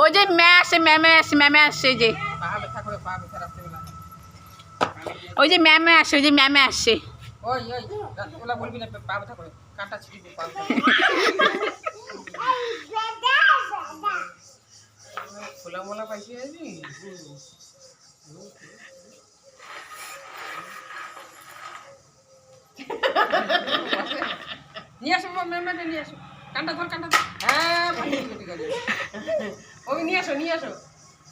ওই যে ম্যামে আসছে যে ওই যে ম্যামে আসছে ওই যে ম্যামে আসছে খোলা মোলা পাইছি নিয়ে আসো ম্যাম নিয়ে আসো কান্টা ধর হ্যাঁ ওই নিয়ে আসো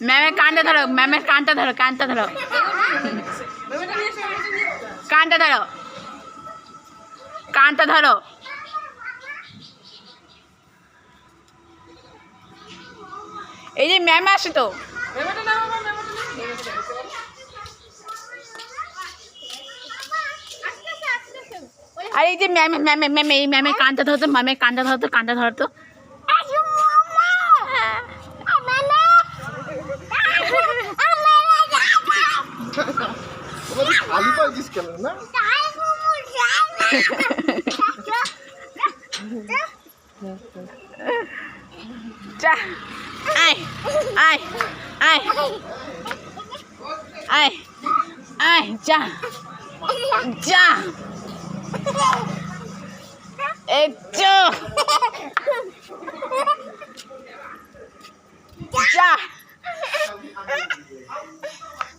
ম্যামের কানটা ধরো কানটা ধরো কানটা ধরো এই যে ম্যাম আসে তো আর এই যে ম্যামের কানটা ধরতো কানটা ধরতো খালি পাইছিস কেন না যা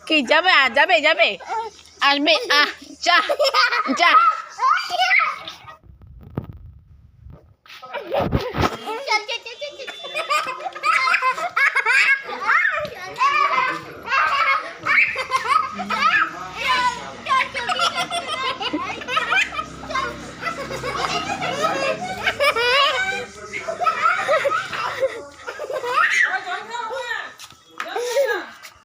কি যাবে আসবে যা